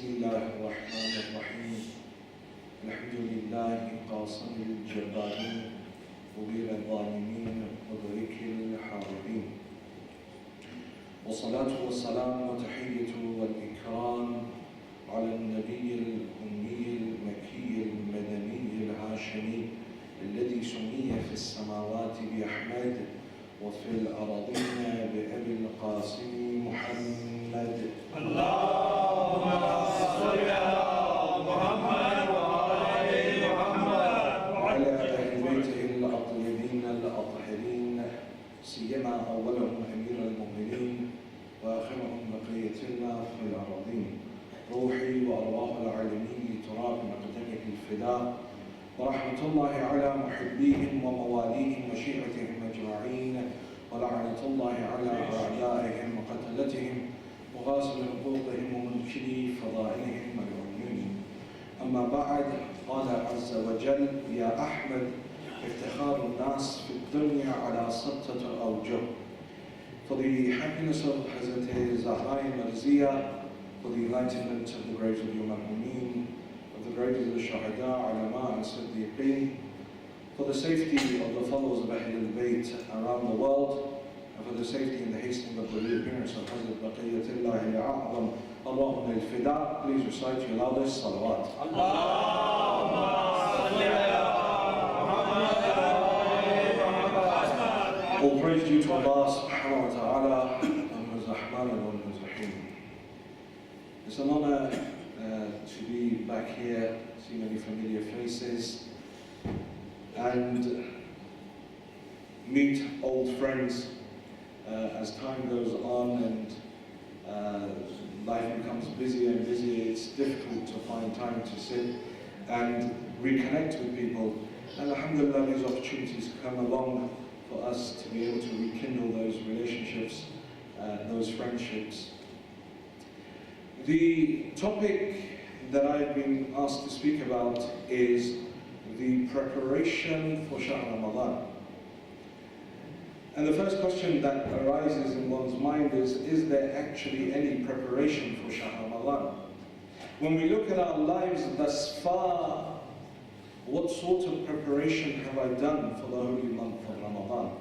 بسم الله الرحمن الرحيم الحمد لله قاصم الجبارين مبين الظالمين وبرك الحاربين والصلاة والسلام وتحية والإكرام على النبي الأمي المكي المدني الهاشمي الذي سمي في السماوات بأحمد وفي الأراضين بأبي القاسم محمد. اللهم صل على محمد وعلى آل محمد وعلى أهل بيته الأطيبين الأطهرين سيما أولهم أمير المؤمنين وآخرهم بقية الله في الأراضين. روحي وأرواح العالمين تراب مقدمك الفداء ورحمة الله على محبيهم ومواليهم وشيعتهم أجمعين ولعنة الله على أعدائهم وقتلتهم وغاصب حقوقهم ومنكري فضائلهم ملعونين. أما بعد، قال عز وجل: يا أحمد افتخار الناس في الدنيا على ستة أوجه. For the happiness of Hazrat Zahra Marzia, for the enlightenment of the graves of your Mahmumeen, of the graves of the Shahada, Ulama and Siddiqeen, for the safety of the followers of Ahl al-Bayt around the world, and for the safety and the hastening of the reappearance of Hazrat Baqiyatullahi al-A'zam, Allahumma al-Fida. Please recite your loudest salawat. Allahumma salli ala Muhammad. All praise due to Allah subhanahu wa ta'ala, who is Rahman and who is Rahim. It's an honor to be back here, see many familiar faces, and meet old friends as time goes on and life becomes busier and busier. It's difficult to find time to sit and reconnect with people, and alhamdulillah these opportunities come along for us to be able to rekindle those relationships, those friendships. The topic that I've been asked to speak about is the preparation for Shahr Ramadan. And the first question that arises in one's mind is there actually any preparation for Shahr Ramadan? When we look at our lives thus far, what sort of preparation have I done for the holy month of Ramadan?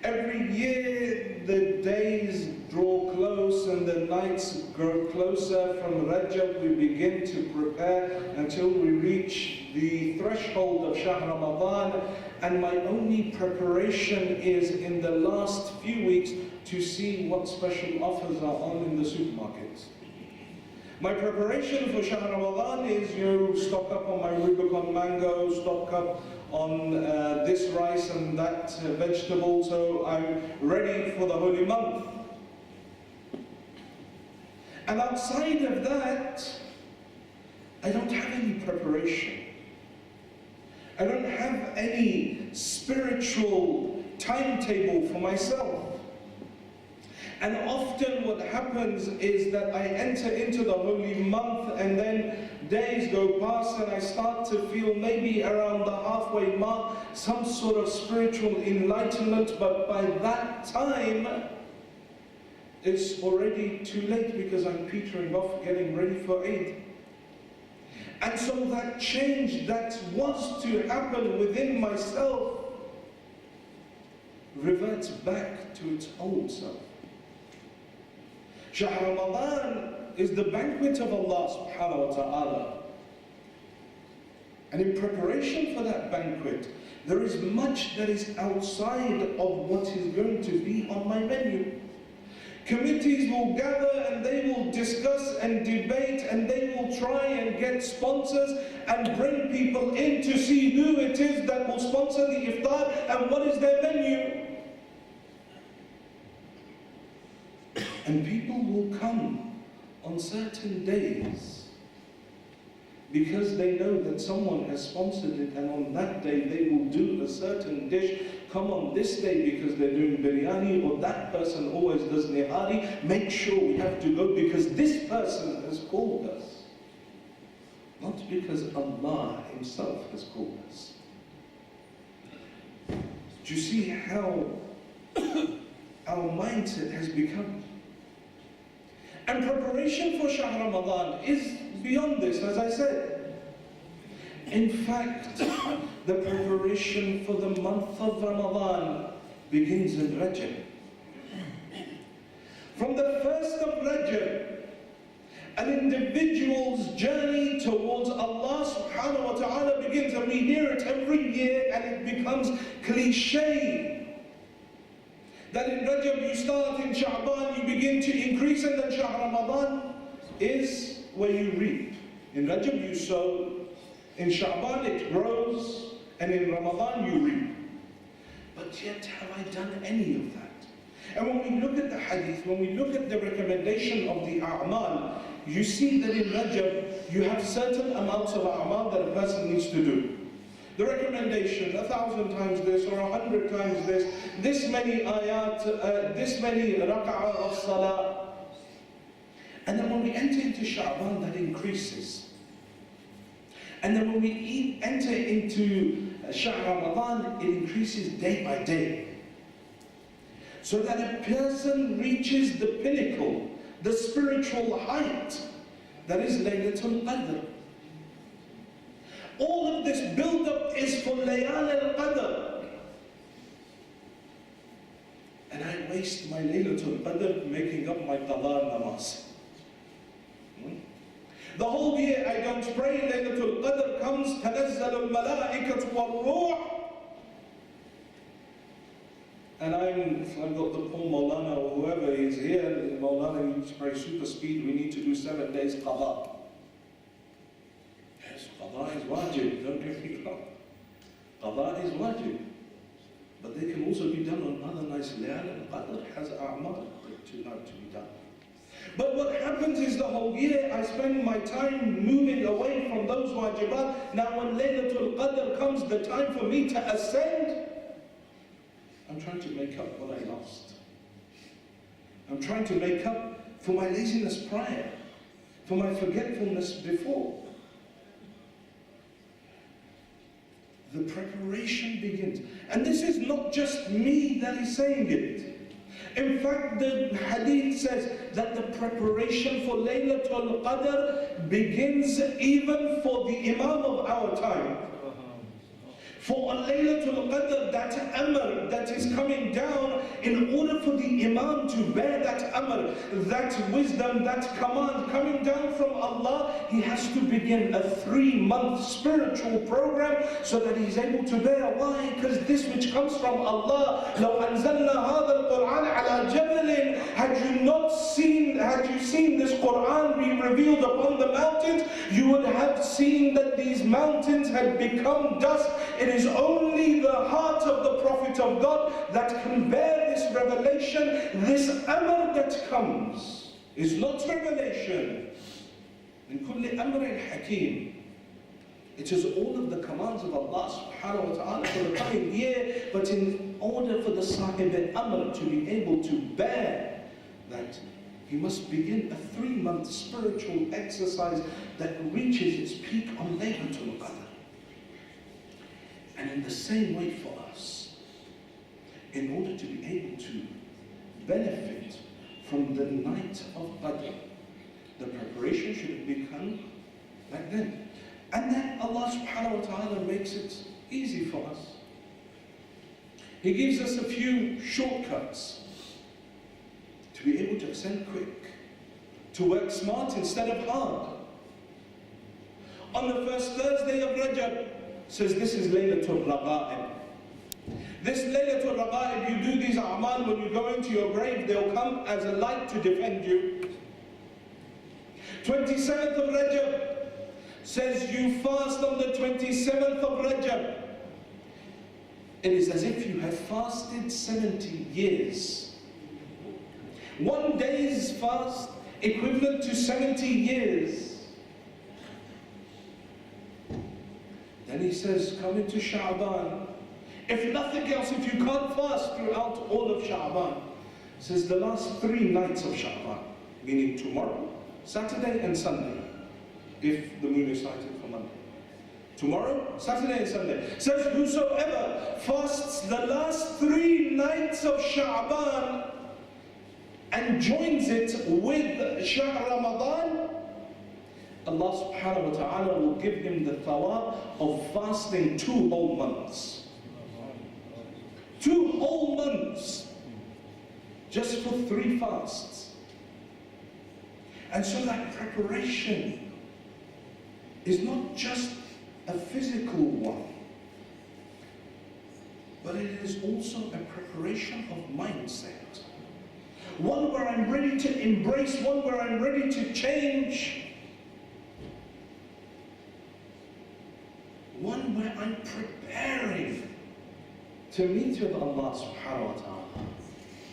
Every year the days draw close and the nights grow closer. From Rajab we begin to prepare until we reach the threshold of Shahr Ramadan, and my only preparation is in the last few weeks to see what special offers are on in the supermarkets. My preparation for Shahr Ramadan is, stock up on my Rubicon mango, stock up on this rice and that vegetable, so I'm ready for the holy month. And outside of that, I don't have any preparation. I don't have any spiritual timetable for myself. And often what happens is that I enter into the holy month and then days go past and I start to feel maybe around the halfway mark some sort of spiritual enlightenment, but by that time it's already too late because I'm petering off, getting ready for Eid. And so that change that was to happen within myself reverts back to its old self. Shahr Ramadan is the banquet of Allah subhanahu wa ta'ala. And in preparation for that banquet, there is much that is outside of what is going to be on my menu. Committees will gather and they will discuss and debate and they will try and get sponsors and bring people in to see who it is that will sponsor the iftar and what is their menu. And people will come on certain days because they know that someone has sponsored it, and on that day they will do a certain dish. Come on this day because they're doing biryani, or that person always does nihari. Make sure we have to go because this person has called us. Not because Allah Himself has called us. Do you see how our mindset has become? And preparation for Shahr Ramadan is beyond this, as I said. In fact, the preparation for the month of Ramadan begins in Rajab. From the first of Rajab, an individual's journey towards Allah subhanahu wa ta'ala begins, and we hear it every year, and it becomes cliche that in Rajab you start, in Sha'ban you begin to increase, and then Shahr Ramadan is where you reap. In Rajab you sow, in Sha'ban it grows, and in Ramadan you reap. But yet, have I done any of that? And when we look at the hadith, when we look at the recommendation of the a'mal, you see that in Rajab you have certain amounts of a'mal that a person needs to do. The recommendation, 1,000 times this or 100 times this many ayat, this many rak'ah of salah. And then when we enter into Sha'ban, that increases. And then when we enter into Shahr Ramadan, it increases day by day. So that a person reaches the pinnacle, the spiritual height, that is Laylatul Qadr. All of this build-up is for Layal al-Qadr. And I waste my Laylatul Qadr making up my Qadar namaz. The whole year I don't pray. Laylatul Qadr comes, تَنَزَّلُ الْمَلَائِكَةُ وَالْرُوحُ. And I've got the poor Maulana or whoever is here, Maulana needs to pray super speed, we need to do 7 days qada. Yes, qada is wajib, don't get me wrong. Qada is wajib. But they can also be done on other nice layal, and qadr has a'mal to be done. But what happens is the whole year I spend my time moving away from those wajibat. Now when Laylatul Qadr comes, the time for me to ascend, I'm trying to make up what I lost. I'm trying to make up for my laziness prior, for my forgetfulness before. The preparation begins. And this is not just me that is saying it. In fact, the hadith says that the preparation for Laylatul Qadr begins even for the Imam of our time. For a Laylatul Qadr, that amr that is coming down, in order for the Imam to bear that amr, that wisdom, that command coming down from Allah, he has to begin a 3-month spiritual program so that he's able to bear. Why? Because this which comes from Allah, لو أنزلنا هذا القرآن على جبل, had you seen this Quran be revealed upon the mountains, you would have seen that these mountains had become dust. It is only the heart of the Prophet of God that can bear this revelation. This amr that comes is not revelation. In kulli amrin hakim. It is all of the commands of Allah subhanahu wa ta'ala for the coming year, but in order for the sahib al-amr to be able to bear that, he must begin a 3-month spiritual exercise that reaches its peak on Laylatul Qadr. And in the same way for us, in order to be able to benefit from the night of Qadr, the preparation should have begun back then. And then Allah subhanahu wa ta'ala makes it easy for us. He gives us a few shortcuts to be able to ascend quick, to work smart instead of hard. On the first Thursday of Rajab, says this is Laylatul Raqa'ib. This Laylatul Raqa'ib, you do these a'mal, when you go into your grave, they'll come as a light to defend you. 27th of Rajab says you fast on the 27th of Rajab. It is as if you have fasted 70 years. 1 day's fast equivalent to 70 years. Then he says, come into Sha'ban. If nothing else, if you can't fast throughout all of Sha'ban, says the last 3 nights of Sha'ban, meaning tomorrow, Saturday and Sunday, if the moon is sighted for Monday. Tomorrow, Saturday and Sunday. Says whosoever fasts the last 3 nights of Sha'ban, and joins it with Shahr Ramadan, Allah subhanahu wa ta'ala will give him the thawab of fasting 2 whole months. 2 whole months just for 3 fasts. And so that preparation is not just a physical one, but it is also a preparation of mindset. One where I'm ready to embrace, one where I'm ready to change, one where I'm preparing to meet with Allah subhanahu wa ta'ala.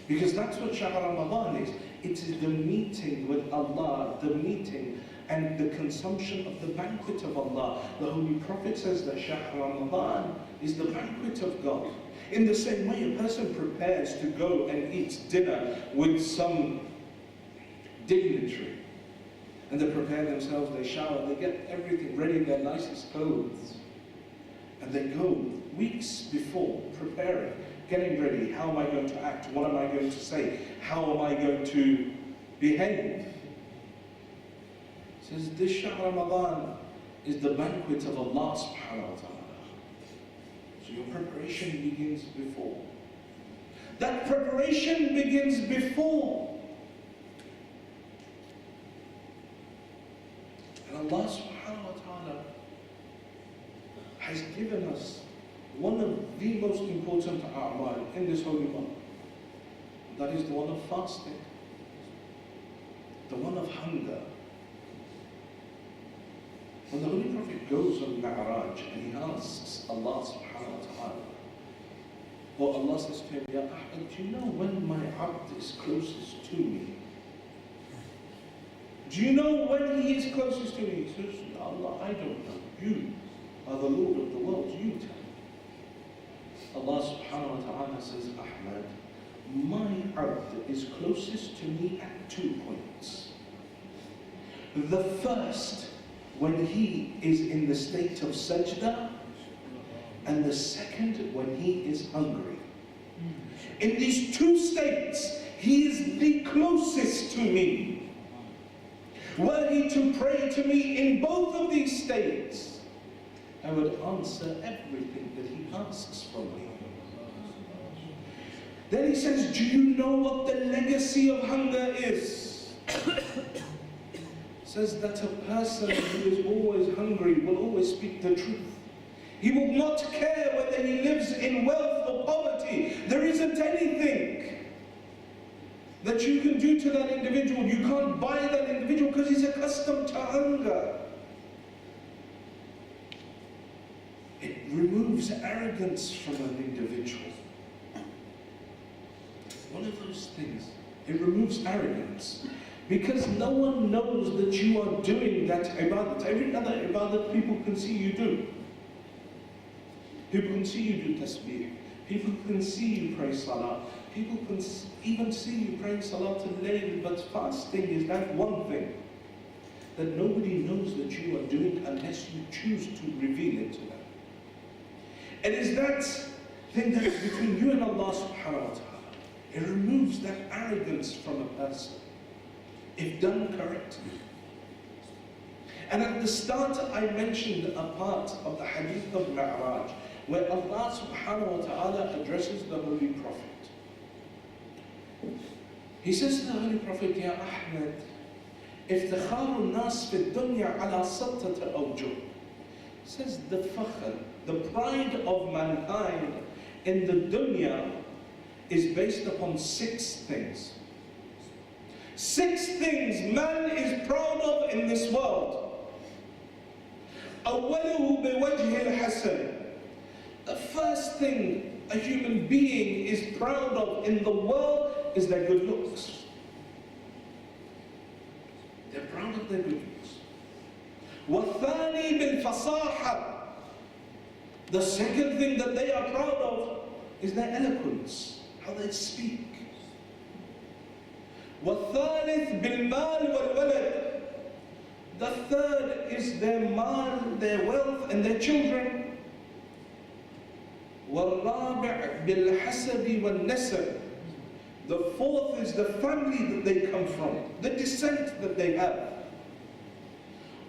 Because that's what Shahr Ramadan is. It is the meeting with Allah, the meeting and the consumption of the banquet of Allah. The Holy Prophet says that Shahr Ramadan is the banquet of God. In the same way, a person prepares to go and eat dinner with some dignitary. And they prepare themselves, they shower, they get everything ready, their nicest clothes. And they go weeks before, preparing, getting ready. How am I going to act? What am I going to say? How am I going to behave? It says this Shahr Ramadan is the banquet of Allah subhanahu wa ta'ala. So your preparation begins before. That preparation begins before. And Allah subhanahu wa ta'ala has given us one of the most important a'mal in this holy month. That is the one of fasting, the one of hunger. When the Holy Prophet goes on Mi'raj and he asks Allah subhanahu wa ta'ala, or Allah says to him, Ya Ahmad, do you know when my abd is closest to me? Do you know when he is closest to me? He says, Ya Allah, I don't know. You are the Lord of the world, you tell me. Allah subhanahu wa ta'ala says, Ahmad, my abd is closest to me at 2 points. The first, when he is in the state of sajda, and the second, when he is hungry. In these 2 states, he is the closest to me. Were he to pray to me in both of these states, I would answer everything that he asks from me. Then he says, do you know what the legacy of hunger is? Says that a person who is always hungry will always speak the truth. He will not care whether he lives in wealth or poverty. There isn't anything that you can do to that individual. You can't buy that individual because he's accustomed to hunger. It removes arrogance from an individual. One of those things, it removes arrogance. Because no one knows that you are doing that ibadat. Every other ibadat people can see you do. People can see you do tasbih. People can see you pray salah. People can even see you praying salat al-layl. But fasting is that one thing that nobody knows that you are doing unless you choose to reveal it to them. It is that thing that is between you and Allah subhanahu wa ta'ala. It removes that arrogance from a person, if done correctly. And at the start I mentioned a part of the hadith of Mi'raj, where Allah subhanahu wa ta'ala addresses the Holy Prophet. He says to the Holy Prophet, Ya Ahmad, iftikharu nas fi dunya ala sattata awjuh. Says the fakhr, the pride of mankind in the dunya is based upon 6 things. 6 things man is proud of in this world. أوله بوجه الحسن. The first thing a human being is proud of in the world is their good looks. They're proud of their good looks. وَالثَّانِي بِالْفَصَاحَةِ. The second thing that they are proud of is their eloquence, how they speak. وَالثَّالِث بِالْمَالِ وَالْوَلَدِ. The third is their mal, their wealth, and their children. وَالرَّابِعِ بِالْحَسَبِ وَالنَّسَبِ. The fourth is the family that they come from, the descent that they have.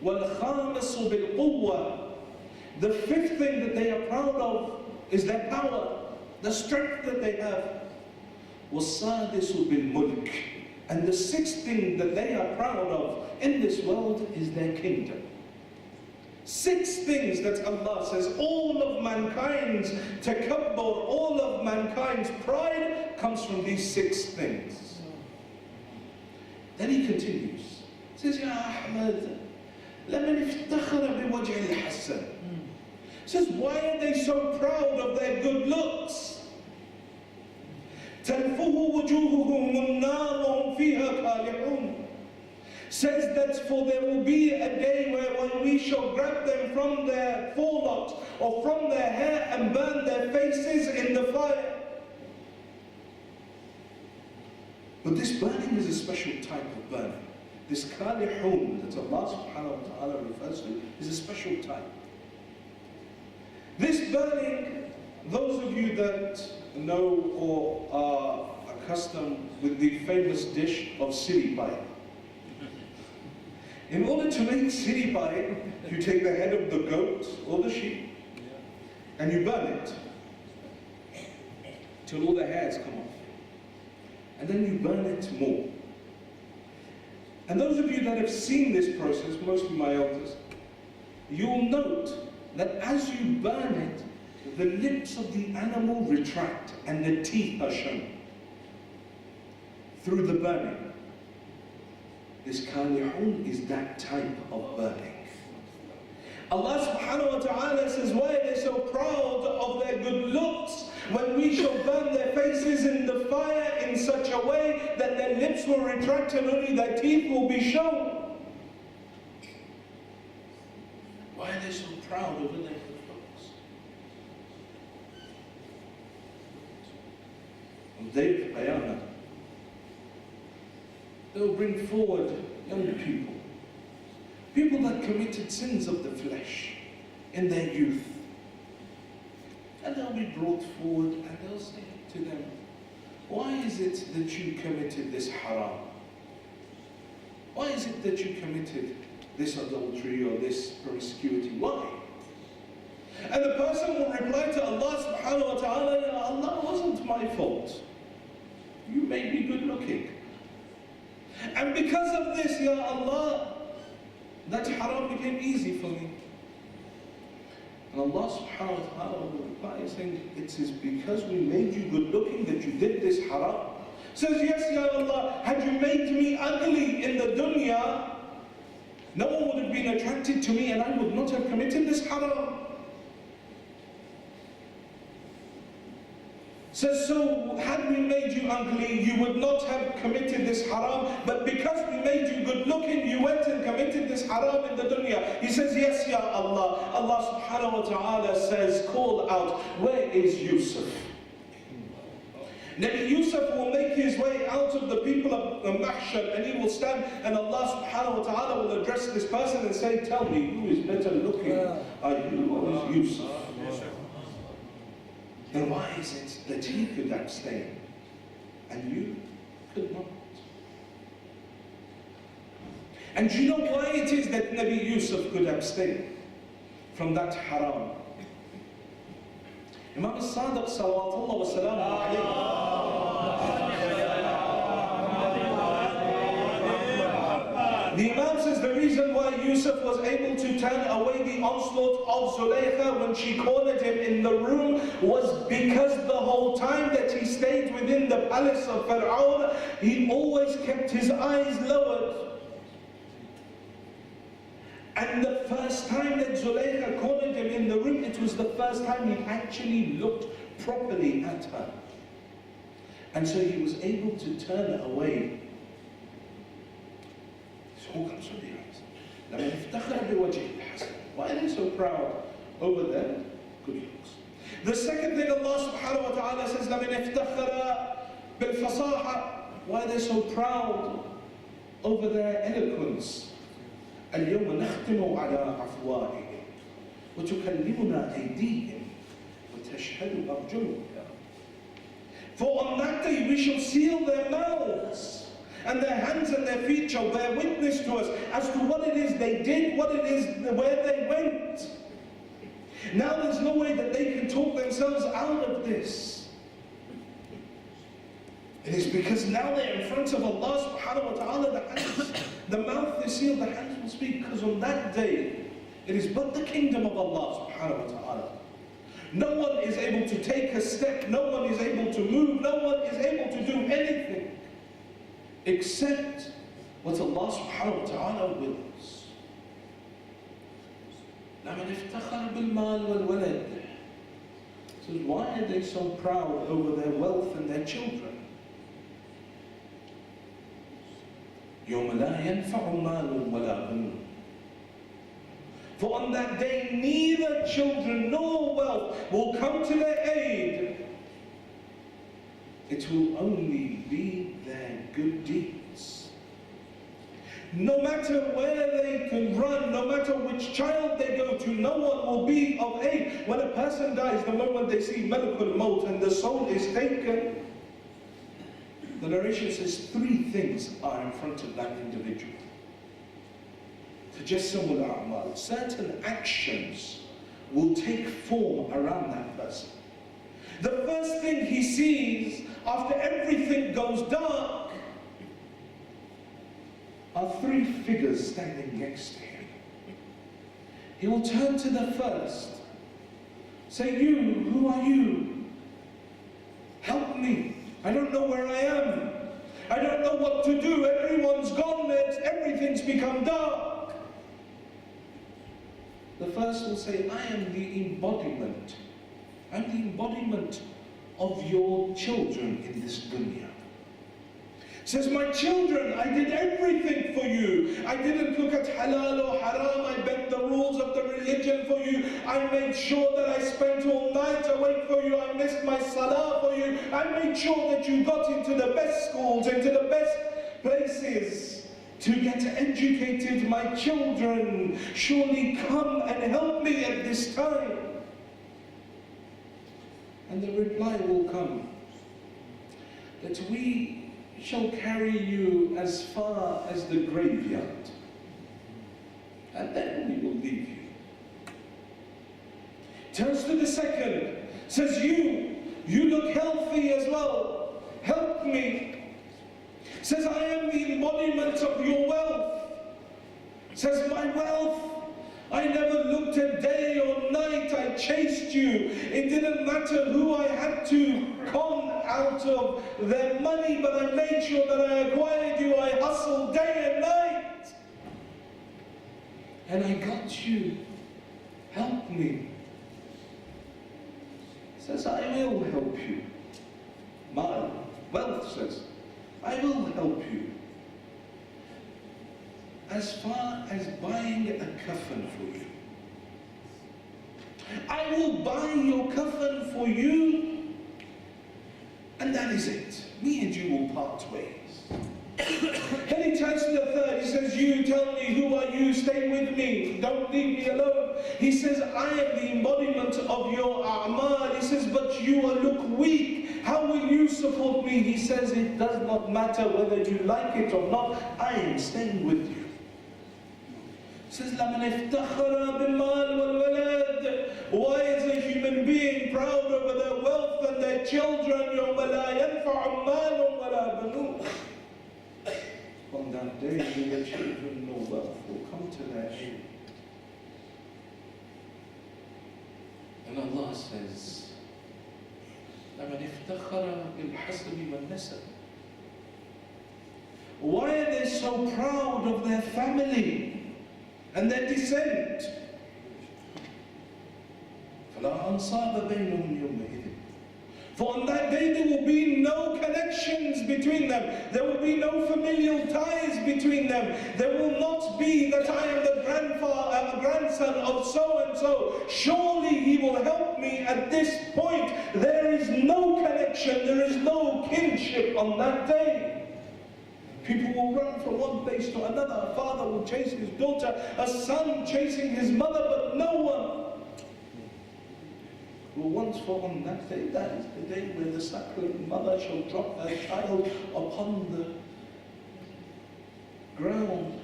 وَالْخَامِسُ بِالْقُوَّةِ The fifth thing that they are proud of is their power, the strength that they have. وَالسَّادِسُ بِالْمُلْكِ And the sixth thing that they are proud of in this world is their kingdom. 6 things that Allah says, all of mankind's takabbur, all of mankind's pride comes from these 6 things. Then he continues. He says, Ya Ahmad, لَمَنْ افْتَخَرَ بِوَجْهِ الْحَسَنِ He says, why are they so proud of their good looks? تَلْفُهُ وُجُوهُهُمُ النَّارُ وَهُمْ فِيهَا كَالِحُونَ Says that for there will be a day where we shall grab them from their forelocks or from their hair and burn their faces in the fire. But this burning is a special type of burning. This kalihun that Allah subhanahu wa ta'ala refers to is a special type. This burning, those of you that know or are accustomed with the famous dish of siri pai. In order to make siri pai, you take the head of the goat or the sheep and you burn it till all the hairs come off. And then you burn it more. And those of you that have seen this process, mostly my elders, you'll note that as you burn it, the lips of the animal retract and the teeth are shown through the burning. This kalihun is that type of burning. Allah subhanahu wa ta'ala says, why are they so proud of their good looks when we shall burn their faces in the fire in such a way that their lips will retract and only their teeth will be shown? Why are they so proud over their good looks? On the day of Qiyamah, they'll bring forward young people. People that committed sins of the flesh in their youth. And they'll be brought forward and they'll say to them, why is it that you committed this haram? Why is it that you committed this adultery or this promiscuity? Why? And the person will reply to Allah subhanahu wa ta'ala, Ya Allah, it wasn't my fault. You made me good looking. And because of this, Ya Allah, that haram became easy for me. And Allah subhanahu wa ta'ala will reply saying, it is because we made you good looking that you did this haram. Says, yes, Ya Allah, had you made me ugly in the dunya, no one would have been attracted to me and I would not have committed this haram. Says, so had we made you ugly, you would not have committed this haram, but because we made you good looking, you went and committed this haram in the dunya. He says, yes, Ya Allah. Allah subhanahu wa ta'ala says, call out, where is Yusuf? Nabi Yusuf will make his way out of the people of the mahshar and he will stand and Allah subhanahu wa ta'ala will address this person and say, tell me, who is better looking? Are you or is Yusuf? Then why is it that he could abstain and you could not? And do you know why it is that Nabi Yusuf could abstain from that haram? Imam al-Sadiq salawatullah wa salamu alayhi. The Imam says the reason why Yusuf was able to turn away the onslaught of Zulaykha when she cornered him in the room was because the whole time that he stayed within the palace of Pharaoh, he always kept his eyes lowered. And the first time that Zulaykha cornered him in the room, it was the first time he actually looked properly at her. And so he was able to turn away. So comes from the eyes. Why are they so proud over their good looks? The second thing Allah subhanahu wa ta'ala says, why are they so proud over their eloquence? اليوم نختم على أفواههم وتكلمنا أيديهم وتشهد أرجلهم. For on that day we shall seal their mouths, and their hands and their feet shall bear witness to us as to what it is they did, what it is, where they went. Now there's no way that they can talk themselves out of this. It is because now they're in front of Allah subhanahu wa ta'ala, the mouth is sealed, the hands will speak, because on that day, it is but the kingdom of Allah subhanahu wa ta'ala. No one is able to take a step, no one is able to move, no one is able to do anything except what Allah subhanahu wa ta'ala wills. Now, man iftakhara bil mal wal walad. So why are they so proud over their wealth and their children? يوم لا ينفع مال ولا بنون. For on that day, neither children nor wealth will come to their aid. It will only be their good deeds. No matter where they can run, no matter which child they go to, no one will be of aid. When a person dies, the moment they see Malakul Maut and the soul is taken, the narration says 3 things are in front of that individual. Tajassumul a'mal. Certain actions will take form around that person. The first thing he sees after everything goes dark are 3 figures standing next to him. He will turn to the first, say, "You, who are you? Help me. I don't know where I am. I don't know what to do. Everyone's gone. Everything's become dark." The first will say, "I am the embodiment. I'm the embodiment of your children in this dunya." Says, "My children, I did everything for you. I didn't look at halal or haram. I bent the rules of the religion for you. I made sure that I spent all night awake for you. I missed my salah for you. I made sure that you got into the best schools, into the best places to get educated. My children, surely come and help me at this time." And the reply will come that we shall carry you as far as the graveyard, and then we will leave you. Turns to the second, says, you look healthy as well, help me. Says, "I am the embodiment of your wealth." Says, "My wealth, I never looked at day or night, I chased you. It didn't matter who I had to con out of their money, but I made sure that I acquired you. I hustled day and night. And I got you. Help me." Says, "I will help you." My wealth says, "I will help you. As far as buying a coffin for you. I will buy your coffin for you, and that is it. Me and you will part ways." Then he turns to the third, he says, "You tell me, who are you? Stay with me, don't leave me alone." He says, "I am the embodiment of your a'mal." He says, "But you look weak. How will you support me?" He says, "It does not matter whether you like it or not. I am staying with you." Says, "لَمَنْ افْتَخَرَ بِالْمَالِ وَالْوَلَدِ." Why is a human being proud over their wealth and their children? يَوْمَ لَا يَنْفَعُ مَالٌ وَلَا بَنُونَ. On that day, neither children nor wealth will come to their aid. And Allah says, لَمَنْ افْتَخَرَ بِالْحَسَبِ وَالنَّسَبِ. Why are they so proud of their family and their descent? فَلَا أَنْصَابَ بَيْنَهُمْ يَوْمَئِذٍ. For on that day there will be no connections between them. There will be no familial ties between them. There will not be that I am the grandson of so-and-so. Surely he will help me at this point. There is no connection. There is no kinship on that day. People will run from one place to another. A father will chase his daughter, a son chasing his mother, but no one will once fall on that day. That is the day where the suckling mother shall drop her child upon the ground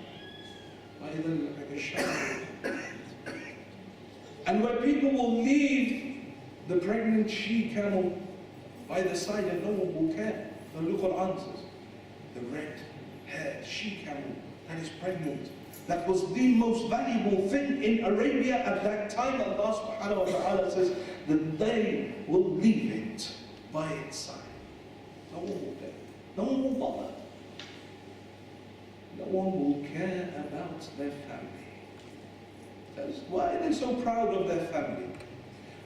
by the shadow. And where people will leave the pregnant she-camel by the side and no one will care. The Quran says, the red-haired she-camel that is pregnant, that was the most valuable thing in Arabia at that time. Allah subhanahu wa ta'ala says that they will leave it by its side. No one will care. No one will bother. No one will care about their family. That's why are they so proud of their family?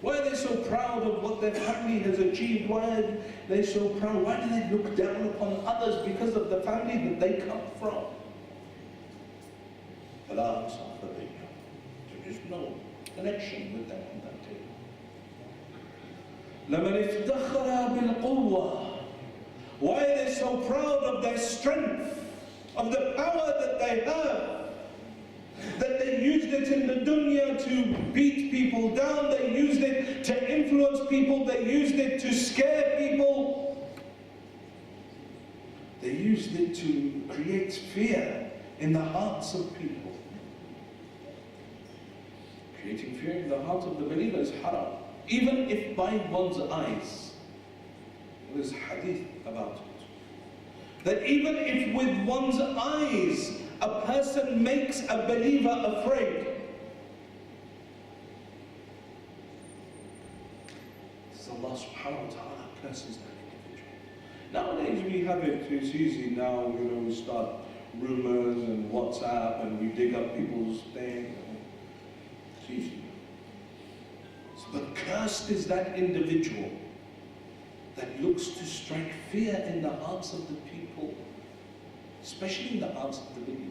Why are they so proud of what their family has achieved? Why are they so proud? Why do they look down upon others because of the family that they come from? So just no connection with them on that day. Why are they so proud of their strength, of the power that they have? That they used it in the dunya to beat people down, they used it to influence people, they used it to scare people. They used it to create fear in the hearts of people. Creating fear in the heart of the believer is haram, even if by one's eyes. There is hadith about it. That even if with one's eyes a person makes a believer afraid, Allah subhanahu wa ta'ala curses that individual. Nowadays we have it, it's easy now, we start rumors and WhatsApp and we dig up people's things. It's easy. But cursed is that individual that looks to strike fear in the hearts of the people, especially in the hearts of the believers.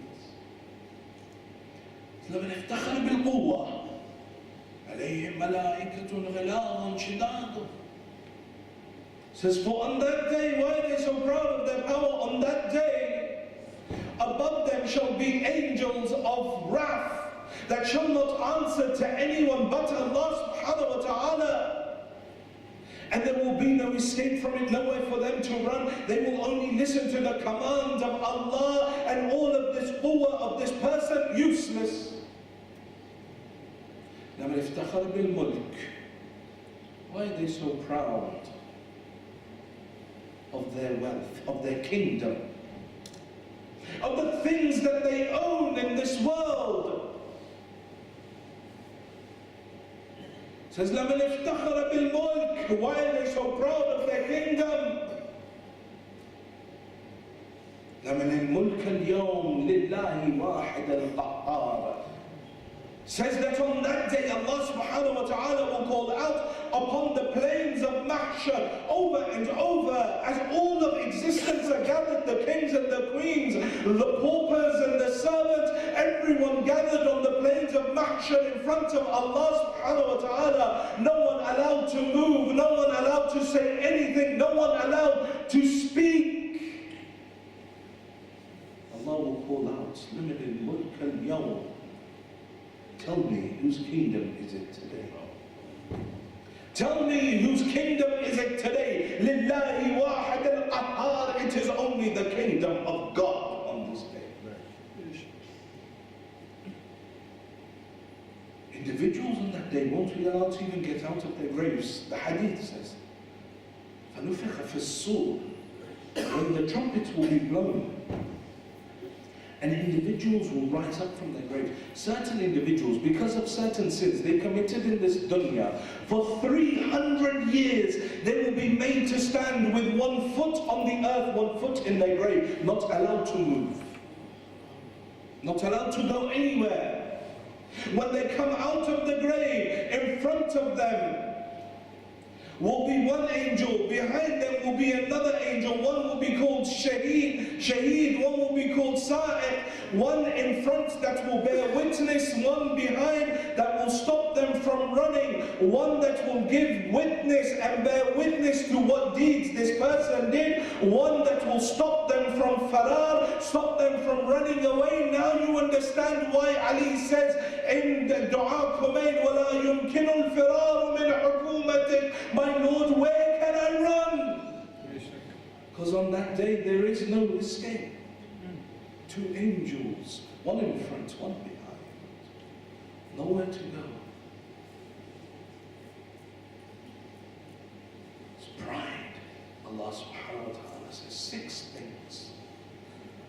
لمن افتخر بالقوة عليهم ملائكة غلاظ شداد. Says, for on that day, why are they so proud of their power? On that day, above them shall be angels of wrath that shall not answer to anyone but Allah subhanahu wa ta'ala. And there will be no escape from it, nowhere for them to run. They will only listen to the commands of Allah, and all of this quwwah of this person, useless. لَمَنِ افْتَخَرَ بِالْمُلْكِ. Why are they so proud of their wealth, of their kingdom, of the things that they own in this world? Says, لَمَنِ افْتَخَرَ بِالْمُلْكِ. Why are they so proud of their kingdom? لَمَنِ الْمُلْكَ الْيَوْمِ لِلَّهِ وَاحِدَ الْقَهَّارِ. Says that on that day Allah subhanahu wa ta'ala will call out upon the plains of Mahshar over and over, as all of existence are gathered, the kings and the queens, the paupers and the servants, everyone gathered on the plains of Mahshar in front of Allah subhanahu wa ta'ala. No one allowed to move, no one allowed to say anything, no one allowed to speak. Allah will call out, لَمَنِ الْمُلْكَ الْيَوْمِ. Tell me, whose kingdom is it today? Tell me, whose kingdom is it today? Lillahi wahid al-qahhar. It is only the kingdom of God on this day. Individuals on that day won't be allowed to even get out of their graves. The hadith says, فَنُفِخَ فِي الصُّورِ. When the trumpets will be blown, and individuals will rise up from their grave. Certain individuals, because of certain sins they committed in this dunya, for 300 years they will be made to stand with one foot on the earth, one foot in their grave, not allowed to move, not allowed to go anywhere. When they come out of the grave, in front of them will be one angel, behind them will be another angel. One will be called Shaheed, one will be called Sa'iq, one in front that will bear witness, one behind that will stop them from running, one that will give witness and bear witness to what deeds this person did, one that will stop them from farar, stop them from running away. Now you understand why Ali says in the Dua Kumayn, وَلَا يُمْكِنُ الْفِرَارُ مِنْ حُكُومَةِ prophetic, my Lord, where can I run? Because on that day there is no escape. Two angels, one in front, one behind. Nowhere to go. It's pride. Allah subhanahu wa ta'ala says 6 things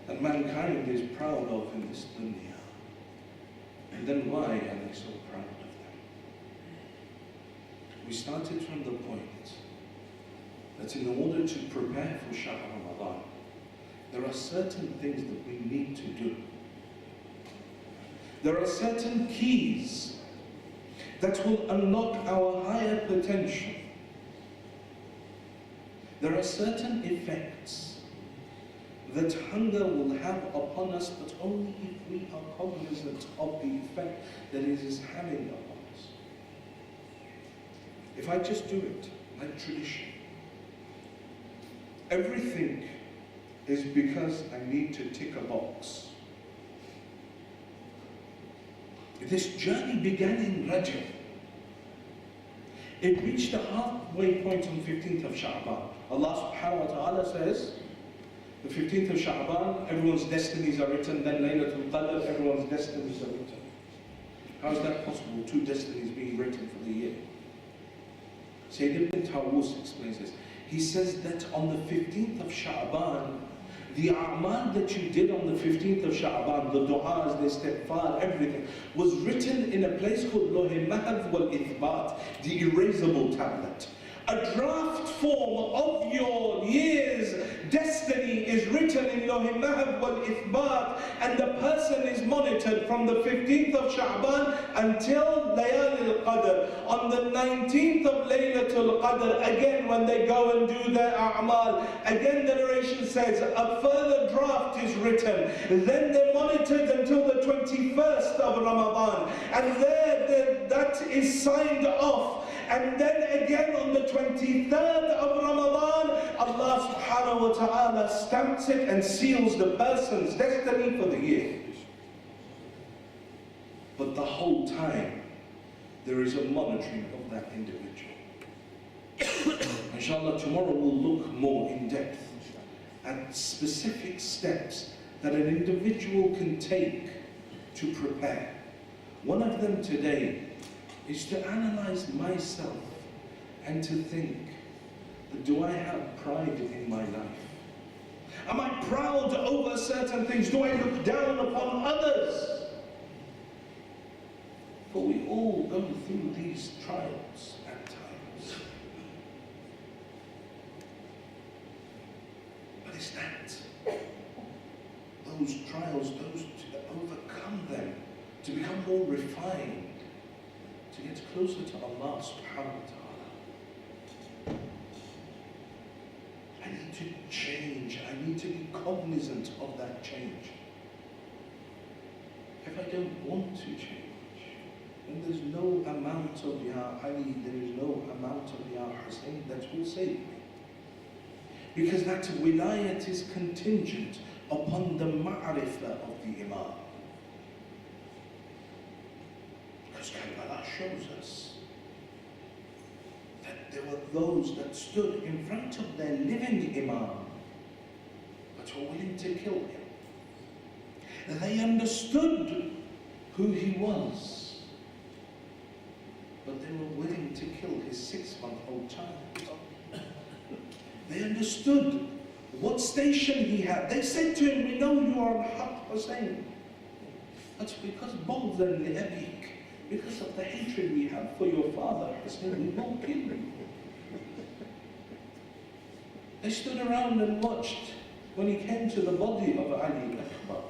that mankind is proud of in this dunya. And then why are they so proud of them? We started from the point that in order to prepare for Shahr Ramadan, there are certain things that we need to do. There are certain keys that will unlock our higher potential. There are certain effects that hunger will have upon us, but only if we are cognizant of the effect that it is having upon us. If I just do it like tradition, everything is because I need to tick a box. This journey began in Rajab. It reached the halfway point on 15th of Sha'ban. Allah subhanahu wa ta'ala says, the 15th of Sha'ban, everyone's destinies are written, then Laylatul Qadr, everyone's destinies are written. How is that possible, 2 destinies being written for the year? Sayyid ibn Tawus explains this. He says that on the 15th of Sha'ban, the a'mal that you did on the 15th of Sha'ban, the du'as, the istighfar, everything, was written in a place called Lawh Mahfuz wal Ithbat, the erasable tablet. A draft form of your year's destiny is written in Lawh Mahfuz wal Ithbat, and the person is monitored from the 15th of Sha'ban until Layal al-Qadr. On the 19th of Laylatul Qadr, again when they go and do their a'mal, again the narration says a further draft is written. Then they're monitored until the 21st of Ramadan, and there that is signed off. And then again on the 23rd of Ramadan, Allah subhanahu wa ta'ala stamps it and seals the person's destiny for the year. But the whole time, there is a monitoring of that individual. Inshallah, tomorrow we'll look more in depth at specific steps that an individual can take to prepare. One of them today is to analyze myself and to think, do I have pride in my life? Am I proud over certain things? Do I look down upon others? For we all go through these trials at times. But it's that, those trials, those to overcome them, to become more refined, to get closer to Allah subhanahu wa ta'ala. I need to change. I need to be cognizant of that change. If I don't want to change, then there's no amount of Ya Ali, there is no amount of Ya Hussein that will save me. Because that wilayat is contingent upon the ma'rifah of the Imam. Because Karbala shows us that there were those that stood in front of their living Imam but were willing to kill him. And they understood who he was, but they were willing to kill his 6-month-old child. They understood what station he had. They said to him, we know you are Haq Hussein. That's because bold and Abik. Because of the hatred we have for your father, we will kill you. They stood around and watched when he came to the body of Ali Akbar.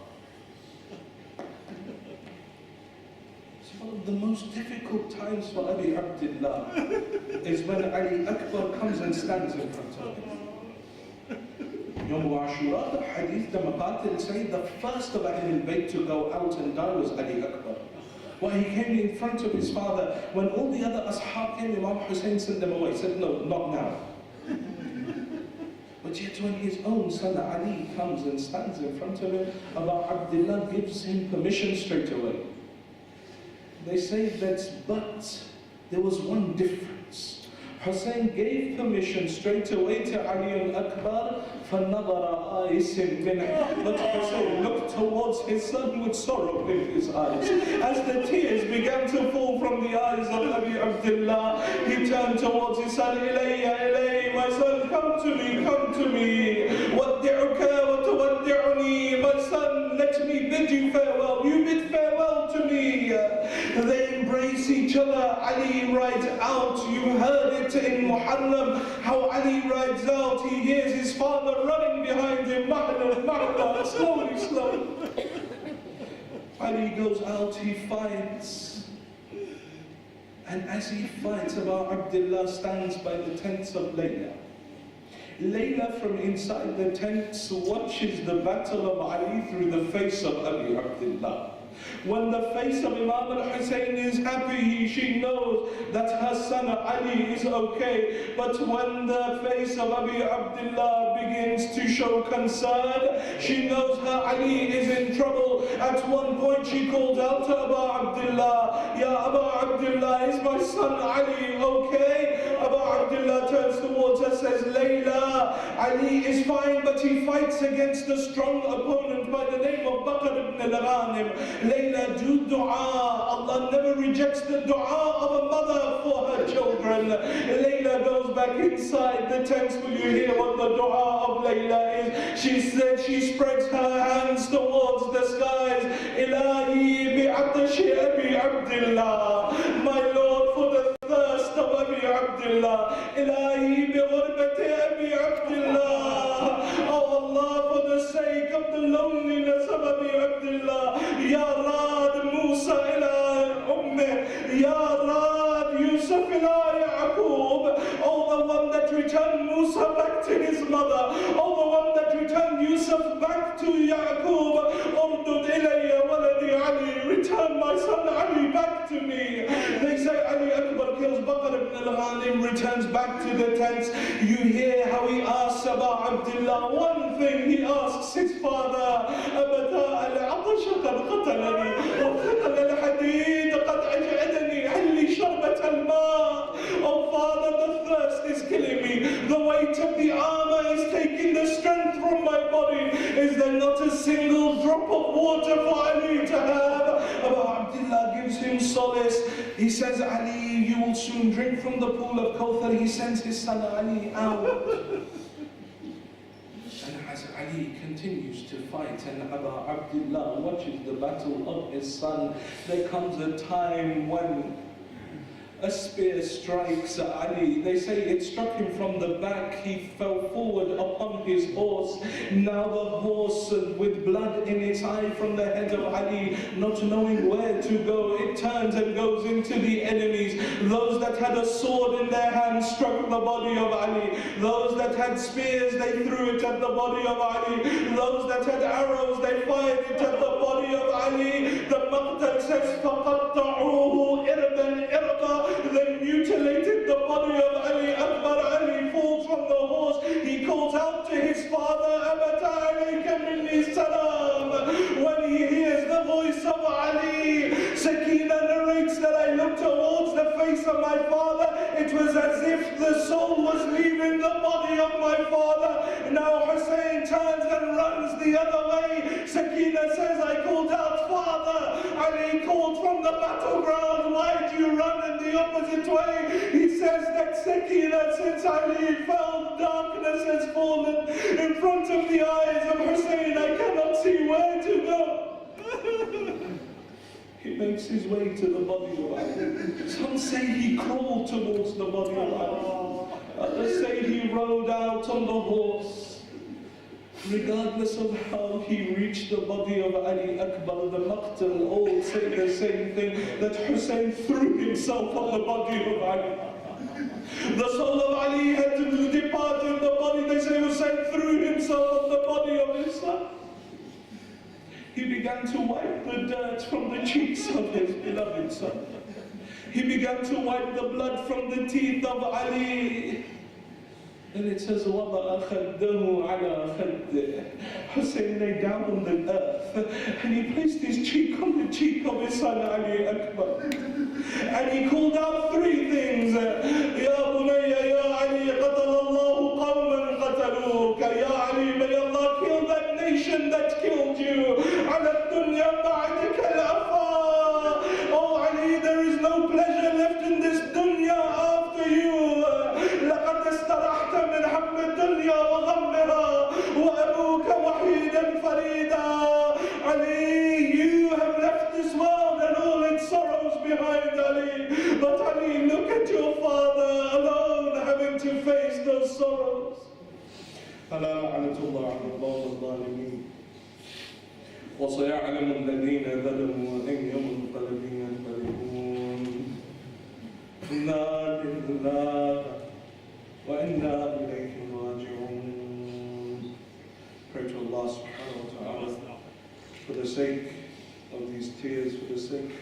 It's one of the most difficult times for Abi Abdullah is when Ali Akbar comes and stands in front of him. Yom Ashura, the hadith, the Maqatil say the first of Ahlul Bayt to go out and die was Ali Akbar. When he came in front of his father, when all the other ashab came, Imam Hussein sent them away. He said, no, not now. But yet when his own son Ali comes and stands in front of him, Abu Abdullah gives him permission straight away. They say that, but there was one difference. Hussein gave permission straight away to Ali al-Akbar, فَنَظَرَ آيِسٍ مِنْهِ. But Hussein looked towards his son with sorrow in his eyes. As the tears began to fall from the eyes of Abi Abdullah, he turned towards his son, Ilayya, Ilayya, my son, come to me, come to me. وَدِّعُكَ وَتُوَدِّعُنِي. My son, let me bid you farewell. You bid farewell to me. They embrace each other. Ali rides out. You heard it in Muharram, how Ali rides out. He hears his father running behind him. Mahla, mahla, slowly, slowly. Ali goes out, he fights. And as he fights, Abu Abdullah stands by the tents of Layla. Layla from inside the tents watches the battle of Ali through the face of Abi Abdullah. When the face of Imam al-Hussein is happy, she knows that her son Ali is okay. But when the face of Abi Abdullah begins to show concern, she knows her Ali is in trouble. At one point she calls out to Abu Abdullah, Ya Abu Abdullah, is my son Ali okay? Abu Abdullah turns towards her, says, Layla, Ali is fine, but he fights against a strong opponent by the name of Bakr ibn al-Ghanim. Layla, do dua. Allah never rejects the dua of a mother for her children. Layla goes back inside the tents. Will you hear what the dua of Layla is? She said, she spreads her hands towards the skies. Ilahi bi'atashi Abi Abdullah. My Lord, for the thirst of Abi Abdullah. Ilahi bi'urbati Abi Abdullah. Oh Allah, for the sake of the loneliness of Abi Abdullah. Ya Rad Musa ila Ummeh. Ya Rad Yusuf ila Yaqub. Oh, the one that returned Musa back to his mother. Oh, the one that returned Yusuf back to Yaqub. Urdud ilayya waladi Ali. Return my son Ali back to me. They say Ali Akbar kills Bakr ibn al-Ghanim, returns back to the tents. You hear how he asks Abu Abdullah one thing. He asks his father, Abata al-Atash qad qatalani, wa thiqal al-hadid qad aj'adani, halli sharbat al-ma. Oh father, the thirst is killing me. The weight of the armor is taking the strength from my body. Is there not a single drop of water for Ali to have? Abu Abdullah gives him solace. He says, Ali, you will soon drink from the pool of Kawthar. He sends his son Ali out. And as Ali continues to fight and Abu Abdullah watches the battle of his son, there comes a time when a spear strikes Ali. They say it struck him from the back. He fell forward upon his horse. Now the horse, with blood in its eye from the head of Ali, not knowing where to go, it turns and goes into the enemies. Those that had a sword in their hands struck the body of Ali. Those that had spears, they threw it at the body of Ali. Those that had arrows, they fired it at the body of Ali. The Maqtal says, فَقَطَّعُوهُ إِرْبًا إِرْبًا. They mutilated the body of Ali Akbar. Ali falls from the horse. He calls out to his father, Abata alayka minni salam. When he hears the voice of Ali, Sakina narrates that I looked towards the face of my father. It was as if the soul was leaving the body of my father. Now Hussein turns and runs the other way. Sakina says, I called out, Father. Ali called from the battleground, why do you run in the opposite way? He says that Sakina, since Ali fell, darkness has fallen in front of the eyes of Hussein. I cannot see where to go. He makes his way to the body of Ali. Some say he crawled towards the body of Ali. Others say he rode out on the horse. Regardless of how he reached the body of Ali Akbar, the Maqtal all say the same thing, that Hussein threw himself on the body of Ali. The soul of Ali had to depart in the body. They say Hussein threw himself on the body of his son. He began to wipe the dirt from the cheeks of his beloved son. He began to wipe the blood from the teeth of Ali. And it says, وَضَعَ خَدَّهُ عَلَى خَدِّهِ. Hussein lay down on the earth and he placed his cheek on the cheek of his son Ali Akbar. And he called out three things. Ya bunayya, ya Ali, qatalallahu qawman qataluk. Ya Ali, may Allah kill that nation that killed you. Ala dunya ba'daka al-afa. Oh Ali, there is no pleasure left in this dunya after you. لقد استرحت من هم الدنيا وغمها وأبوك وحيدا فريدا. Ali, you have left this world and all its sorrows behind, Ali. But Ali, look at your father alone having to face those sorrows. ألا لعنة الله على القوم الظالمين وسيعلم الذين ظلموا أي منقلب ينقلبون. إنا لله وإنا إليه راجعون. Pray to Allah subhanahu wa ta'ala for the sake of these tears, for the sake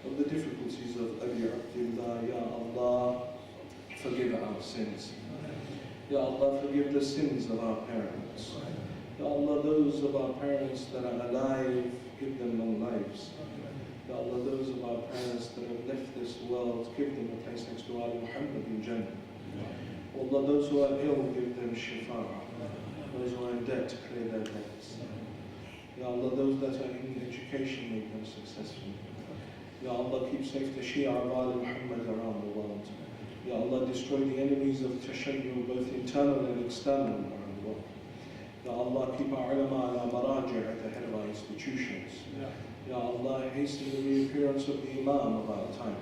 of the difficulties of Abi Abdullah. Ya Allah, forgive our sins. Ya Allah, forgive the sins of our parents. Ya Allah, those of our parents that are alive, give them long lives. Ya Allah, those of our parents that have left this world, give them a place next to Ali Muhammad in Jannah. Allah, those who are ill, give them shifa. Those who are in debt, clear their debts. Ya Allah, those that are in education, make them successful. Ya Allah, keep safe the Shia of Ali Muhammad around the world. Ya Allah, destroy the enemies of Tashayyu, both internal and external around the world. Ya Allah, keep our ulama and our maraji at the head of our institutions. Ya Allah, hasten the reappearance of the Imam of our time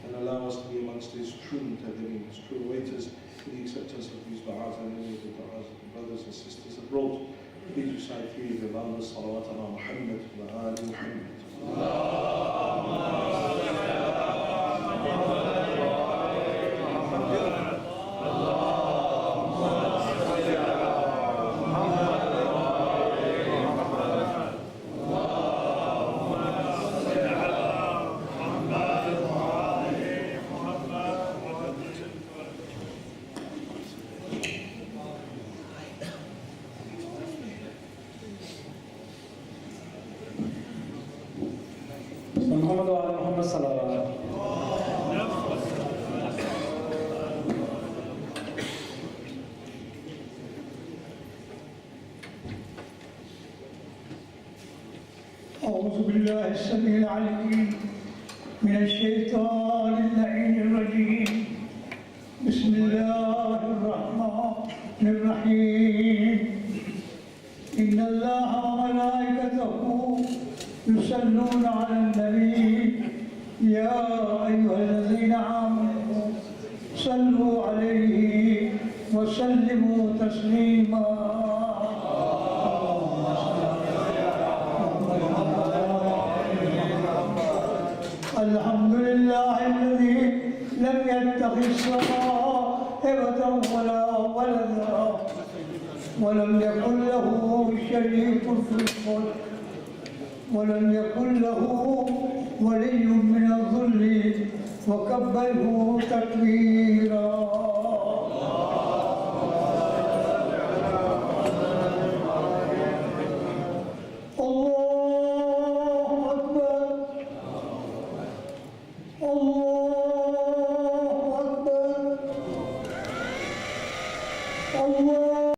and allow us to be amongst his true mutadabin, his true waiters, for the acceptance of these du'as and any of the du'as of the brothers and sisters abroad. Please recite three of the salawat ala Muhammad wa ali Muhammad. أعوذ بالله السميع العليم من الشيطان اللعين الرجيم. بسم الله الرحمن الرحيم. إن الله وملائكته يصلون على النبي يا أيها الذين آمنوا صلوا عليه وسلموا تسليما. الحمد لله الذي لم يتخذ صاحبة ولا ولدا ولم يكن له شريك في الملك ولم يكن له ولي من الذل وكبره تكبيرا. Allah